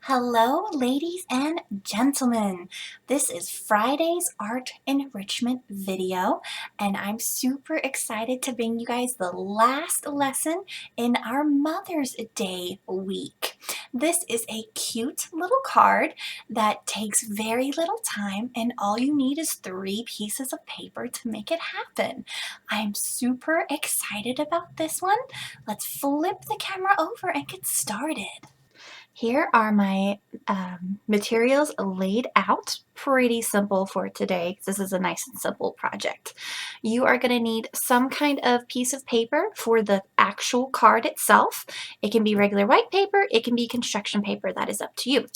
Hello, ladies and gentlemen. This is Friday's art enrichment video, and I'm super excited to bring you guys the last lesson in our Mother's Day week. This is a cute little card that takes very little time, and all you need is 3 pieces of paper to make it happen. I'm super excited about this one. Let's flip the camera over and get started. Here are my materials laid out. Pretty simple for today. This is a nice and simple project. You are going to need some kind of piece of paper for the actual card itself. It can be regular white paper. It can be construction paper. That is up to you.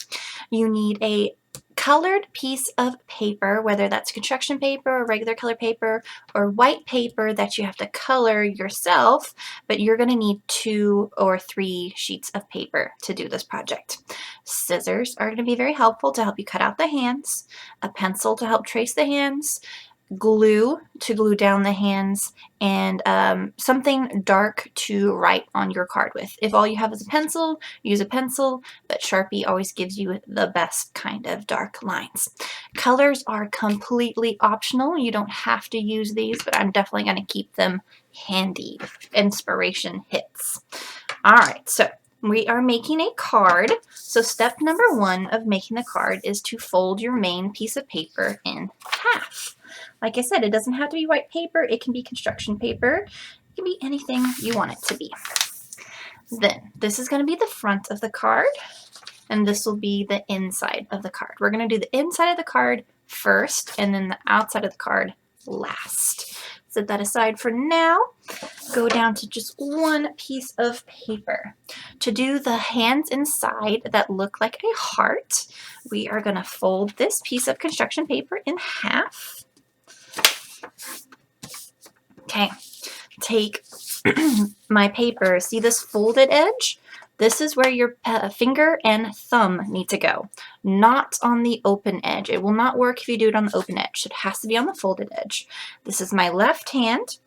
You need a colored piece of paper, whether that's construction paper or regular color paper or white paper that you have to color yourself, but you're going to need 2 or 3 sheets of paper to do this project. Scissors are going to be very helpful to help you cut out the hands, a pencil to help trace the hands, glue to glue down the hands, and something dark to write on your card with. If all you have is a pencil, use a pencil, but Sharpie always gives you the best kind of dark lines. Colors are completely optional. You don't have to use these, but I'm definitely going to keep them handy if inspiration hits. All right, so we are making a card. So step number 1 of making the card is to fold your main piece of paper in half. Like I said, it doesn't have to be white paper. It can be construction paper. It can be anything you want it to be. Then this is going to be the front of the card, and this will be the inside of the card. We're going to do the inside of the card first, and then the outside of the card last. Set that aside for now. Go down to just 1 piece of paper. To do the hands inside that look like a heart, we are going to fold this piece of construction paper in half. Okay, take my paper. See this folded edge? This is where your finger and thumb need to go, not on the open edge. It will not work if you do it on the open edge. It has to be on the folded edge. This is my left hand,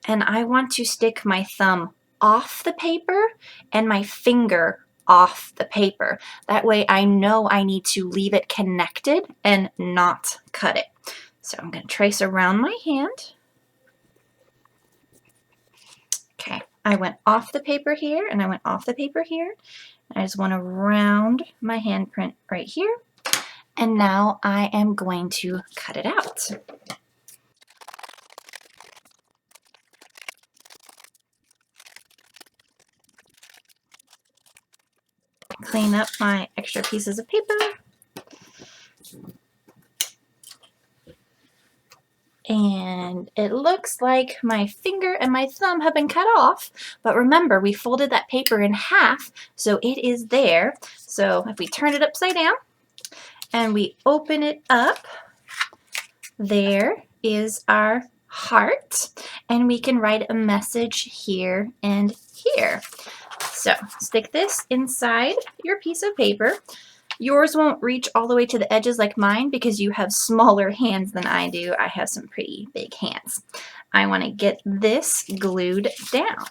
and I want to stick my thumb off the paper and my finger off the paper. That way I know I need to leave it connected and not cut it. So I'm going to trace around my hand. Okay, I went off the paper here, and I went off the paper here. I just want to round my handprint right here. And now I am going to cut it out. Clean up my extra pieces of paper. And it looks like my finger and my thumb have been cut off, but remember, we folded that paper in half, so it is there. So if we turn it upside down and we open it up, there is our heart, and we can write a message here and here. So stick this inside your piece of paper. Yours won't reach all the way to the edges like mine because you have smaller hands than I do. I have some pretty big hands. I want to get this glued down.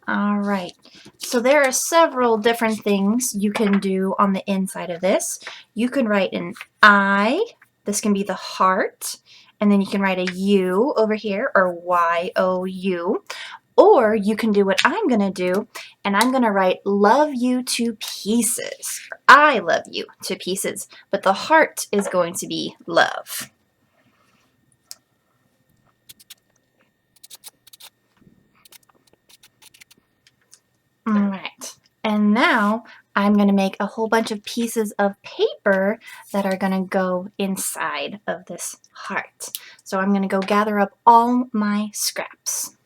All right, so there are several different things you can do on the inside of this. You can write an I, this can be the heart, and then you can write a U over here, or Y-O-U. Or you can do what I'm going to do, and I'm going to write love you to pieces. I love you to pieces, but the heart is going to be love. All right, and now I'm going to make a whole bunch of pieces of paper that are going to go inside of this heart. So I'm going to go gather up all my scraps.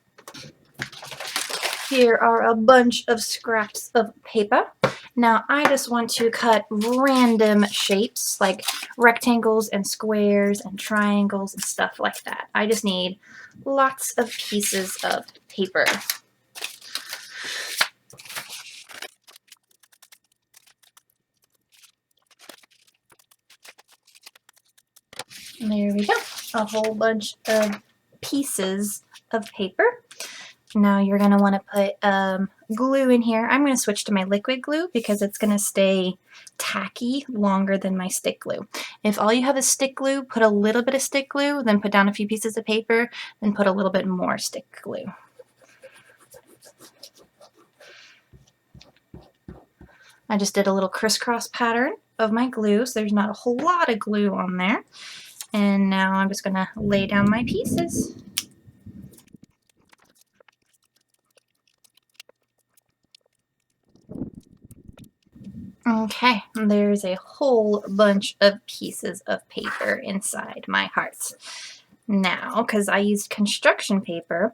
Here are a bunch of scraps of paper. Now I just want to cut random shapes like rectangles and squares and triangles and stuff like that. I just need lots of pieces of paper. And there we go, a whole bunch of pieces of paper. Now you're going to want to put glue in here. I'm going to switch to my liquid glue because it's going to stay tacky longer than my stick glue. If all you have is stick glue, put a little bit of stick glue, then put down a few pieces of paper, then put a little bit more stick glue. I just did a little crisscross pattern of my glue, so there's not a whole lot of glue on there. And now I'm just going to lay down my pieces. Okay, there's a whole bunch of pieces of paper inside my heart. Now, because I used construction paper,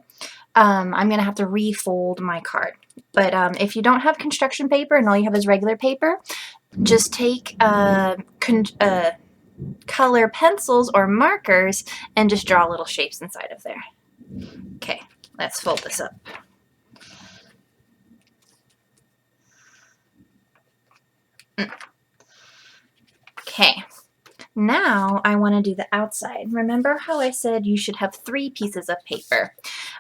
I'm going to have to refold my card. But if you don't have construction paper and all you have is regular paper, just take color pencils or markers and just draw little shapes inside of there. Okay, let's fold this up. Okay, now I want to do the outside. Remember how I said you should have 3 pieces of paper?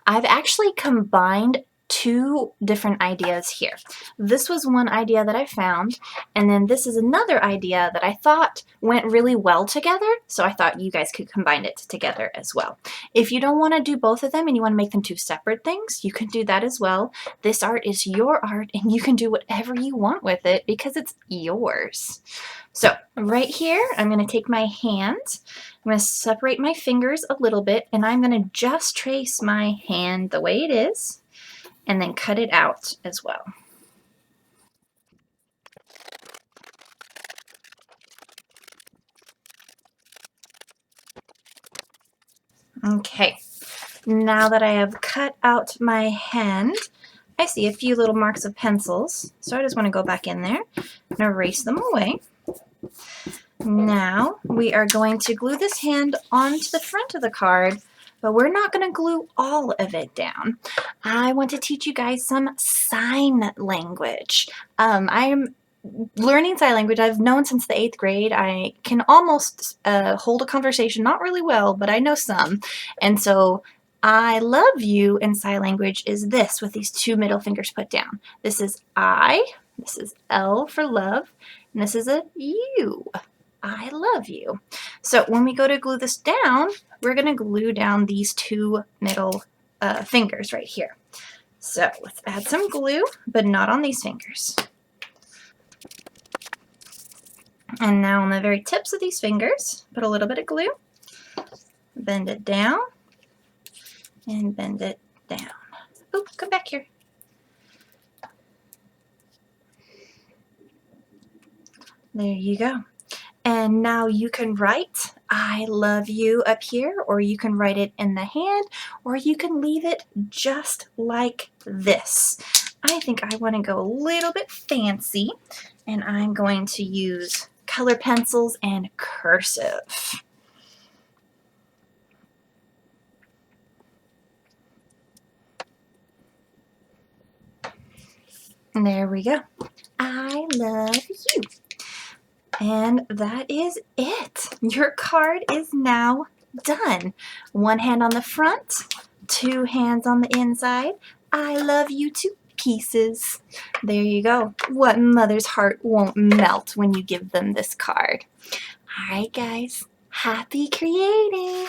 I've actually combined 2 different ideas here. This was one idea that I found, and then this is another idea that I thought went really well together, so I thought you guys could combine it together as well. If you don't want to do both of them and you want to make them 2 separate things, you can do that as well. This art is your art, and you can do whatever you want with it because it's yours. So right here, I'm going to take my hand, I'm going to separate my fingers a little bit, and I'm going to just trace my hand the way it is, and then cut it out as well. Okay, now that I have cut out my hand, I see a few little marks of pencils, so I just want to go back in there and erase them away. Now we are going to glue this hand onto the front of the card, but we're not going to glue all of it down. I want to teach you guys some sign language. I'm learning sign language. I've known since the 8th grade. I can almost hold a conversation, not really well, but I know some. And so I love you in sign language is this with these 2 middle fingers put down. This is I, this is L for love, and this is a U. I love you. So when we go to glue this down, we're going to glue down these 2 middle fingers right here. So let's add some glue, but not on these fingers. And now on the very tips of these fingers, put a little bit of glue, bend it down, and bend it down. Oh, come back here. There you go. And now you can write I love you up here, or you can write it in the hand, or you can leave it just like this. I think I want to go a little bit fancy, and I'm going to use color pencils and cursive. And there we go. I love you. And that is it. Your card is now done. 1 hand on the front, 2 hands on the inside. I love you to pieces. There you go. What mother's heart won't melt when you give them this card? All right, guys. Happy creating!